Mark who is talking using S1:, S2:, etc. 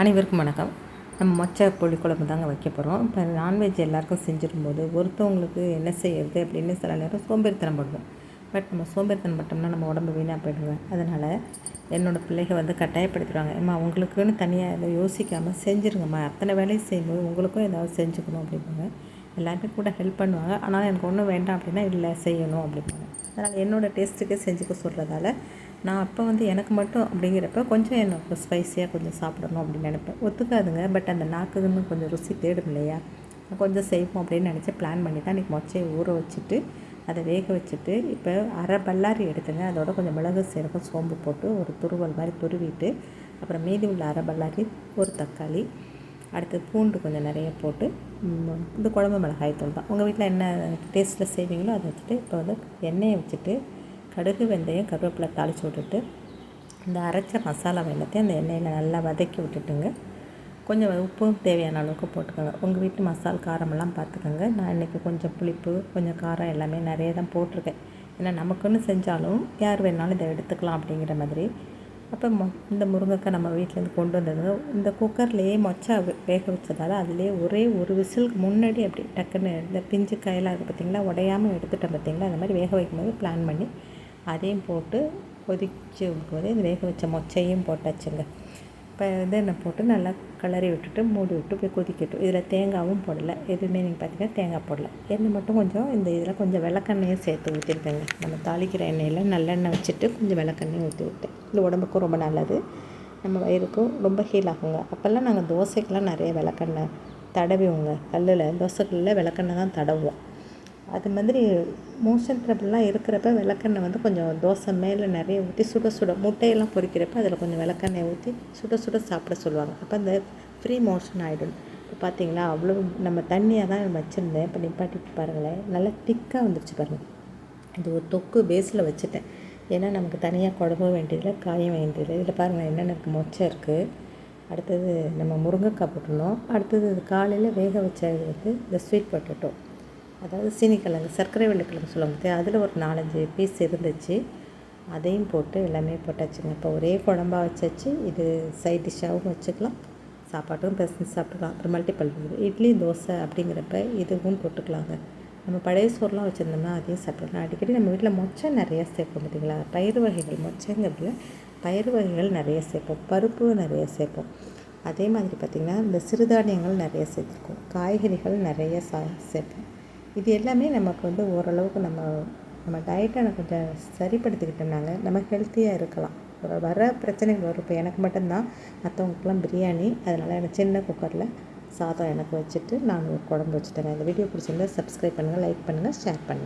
S1: அனைவருக்கும் வணக்கம். நம்ம மொச்சை புளிக்குழம்பு தாங்க வைக்க போகிறோம். இப்போ நான்வெஜ் எல்லாேருக்கும் செஞ்சிடும்போது ஒருத்தவங்களுக்கு என்ன செய்யறது அப்படின்னு சில நேரம் சோம்பேறித்தனம் படுவோம். பட் நம்ம சோம்பேறித்தனம் பட்டோம்னா நம்ம உடம்பு வீணாக போயிடுவேன். அதனால் என்னோடய பிள்ளைகள் கட்டாயப்படுத்துகிறாங்க, அம்மா உங்களுக்குன்னு தனியாக இதை யோசிக்காமல் செஞ்சுருங்கம்மா, அத்தனை வேலையும் செய்யும்போது உங்களுக்கும் ஏதாவது செஞ்சுக்கணும் அப்படிம்பாங்க. எல்லாருமே கூட ஹெல்ப் பண்ணுவாங்க. ஆனால் எனக்கு ஒன்றும் வேண்டாம் அப்படின்னா இல்லை செய்யணும் அப்படிம்பாங்க. அதனால் என்னோடய டேஸ்ட்டுக்கே செஞ்சுக்க சொல்கிறதால நான் அப்போ எனக்கு மட்டும் அப்படிங்கிறப்ப கொஞ்சம் எனக்கு ஸ்பைஸியாக கொஞ்சம் சாப்பிடணும் அப்படின்னு நினைப்பேன். ஒத்துக்காதுங்க, பட் அந்த நாக்குன்னு கொஞ்சம் ருசி தேடும் இல்லையா, கொஞ்சம் செய்வோம் அப்படின்னு நினச்சி பிளான் பண்ணி தான் இன்றைக்கி மொச்சையை ஊற வச்சுட்டு அதை வேக வச்சுட்டு இப்போ அரை பல்லாரி எடுத்துங்க. அதோட கொஞ்சம் மிளகு சீரகம் சோம்பு போட்டு ஒரு துருவல் மாதிரி துருவிட்டு அப்புறம் மீதி உள்ள அரை பல்லாரி ஒரு தக்காளி அடுத்து பூண்டு கொஞ்சம் நிறைய போட்டு இந்த குழம்பு மிளகாய் தூள் தான் உங்கள் வீட்டில் என்ன டேஸ்ட்டில் செய்வீங்களோ அதை வச்சுட்டு இப்போ எண்ணெயை வச்சுட்டு கடுகு வெந்தயம் கருவேப்பிலை தாளித்து விட்டுட்டு இந்த அரைச்ச மசாலா எல்லாத்தையும் அந்த எண்ணெயில் நல்லா வதக்கி விட்டுட்டுங்க. கொஞ்சம் உப்பும் தேவையான அளவுக்கு போட்டுக்கோங்க. உங்கள் வீட்டு மசாலா காரமெல்லாம் பார்த்துக்கோங்க. நான் இன்றைக்கி கொஞ்சம் புளிப்பு கொஞ்சம் காரம் எல்லாமே நிறைய தான் போட்டிருக்கேன். ஏன்னா நமக்குன்னு செஞ்சாலும் யார் வேணாலும் இதை எடுத்துக்கலாம் அப்படிங்கிற மாதிரி. அப்போ இந்த முருங்கைக்காய் நம்ம வீட்டிலேருந்து கொண்டு வந்தது இந்த குக்கர்லேயே மொச்சை வேக வச்சதால் அதிலே ஒரே ஒரு விசிலுக்கு முன்னாடி அப்படி டக்குன்னு இந்த பிஞ்சு காயெல்லாம் இருக்குது பார்த்திங்களா, உடையாமல் எடுத்துட்டேன் பார்த்திங்களா. அந்த மாதிரி வேக வைக்கும்போது பிளான் பண்ணி அதையும் போட்டு கொதிச்சு விடும்போது இந்த வேக வச்ச மொச்சையும் போட்டாச்சுங்க. இப்போ எண்ணெய் போட்டு நல்லா கிளறி விட்டுட்டு மூடி விட்டு போய் கொதிக்கட்டும். இதில் தேங்காயும் போடலை, எதுவுமே நீங்கள் பார்த்திங்கன்னா தேங்காய் போடலை. எண்ணெய் மட்டும் கொஞ்சம் இந்த இதில் கொஞ்சம் விளக்கெண்ணையும் சேர்த்து ஊற்றிருக்கேங்க. நம்ம தாளிக்கிற எண்ணெயில் நல்லெண்ணெய் வச்சுட்டு கொஞ்சம் விளக்கெண்ணையும் ஊற்றி விட்டேன். இந்த உடம்புக்கும் ரொம்ப நல்லது, நம்ம வயிறுக்கும் ரொம்ப ஹீல் ஆகுங்க. அப்போல்லாம் நாங்கள் தோசைக்கெலாம் நிறைய விளக்கெண்ணெய் தடவிவோங்க. தோசைக்கல்லில் விளக்கெண்ணெய் தான் தடவுவோம். அது மாதிரி மோஷன் ட்ரபிள்லாம் இருக்கிறப்ப விளக்கெண்ணெய் கொஞ்சம் தோசை மேலே நிறைய ஊற்றி சுட சுட முட்டையெல்லாம் பொரிக்கிறப்ப அதில் கொஞ்சம் விளக்கெண்ணெய் ஊற்றி சுட சுட சாப்பிட சொல்லுவாங்க. அப்போ அந்த ஃப்ரீ மோஷன் ஆகிடும். இப்போ பார்த்தீங்களா அவ்வளோ நம்ம தண்ணியாக தான் வச்சுருந்தேன். இப்போ நிப்பாட்டி பாருங்களேன், நல்லா திக்காக வந்துருச்சு பாருங்கள். இது ஒரு தொக்கு பேஸில் வச்சுட்டேன். ஏன்னா நமக்கு தனியாக குழம்பு வேண்டியதில்லை, காயும் வேண்டியதில்லை. இதில் பாருங்கள் என்னென்ன இருக்குது, மொச்சை இருக்குது, அடுத்தது நம்ம முருங்கைக்காய் போட்டுருந்தோம், அடுத்தது இது காலையில் வேக வச்சது இந்த ஸ்வீட் பொட்டேட்டோ, அதாவது சீனிக்கிழங்கு சர்க்கரை வெள்ளிக்கிழங்கு சொல்லுவாங்க, அதில் ஒரு 4-5 பீஸ் இருந்துச்சு. அதையும் போட்டு எல்லாமே போட்டாச்சுங்க. இப்போ ஒரே குழம்பா வச்சாச்சு. இது சைட் டிஷ்ஷாகவும் வச்சுக்கலாம், சாப்பாட்டும் பிசைஞ்சு சாப்பிட்டுக்கலாம். அப்புறம் மல்டிபிள் இட்லி தோசை அப்படிங்கிறப்ப இதுவும் தொட்டுக்கலாங்க. நம்ம பழைய சோறுலாம் வச்சுருந்தோம்னா அதையும் சாப்பிடலாம். அடிக்கடி நம்ம வீட்டில் மொச்சை நிறையா சேர்ப்போம் பார்த்திங்களா, பயிறு வகைகள் மொச்சைங்கிறதுல பயிறு வகைகள் நிறைய சேர்ப்போம், பருப்பு நிறைய சேர்ப்போம். அதே மாதிரி பார்த்திங்கன்னா இந்த சிறுதானியங்கள் நிறைய சேர்த்துருக்கோம், காய்கறிகள் நிறைய சேர்ப்போம். இது எல்லாமே நமக்கு ஓரளவுக்கு நம்ம டயட்டை கொஞ்சம் சரிப்படுத்திக்கிட்டோம்னாங்க நம்ம ஹெல்த்தியாக இருக்கலாம். வர பிரச்சனைகள் வரும். இப்போ எனக்கு மட்டும்தான், மற்றவங்களுக்குலாம் பிரியாணி, அதனால் எனக்கு சின்ன குக்கரில் சாதம் எனக்கு வச்சுட்டு நான் ஒரு குழம்பு வச்சுட்டேங்க. இந்த வீடியோ பிடிச்சிருந்தா சப்ஸ்கிரைப் பண்ணுங்கள், லைக் பண்ணுங்கள், ஷேர் பண்ணுங்கள்.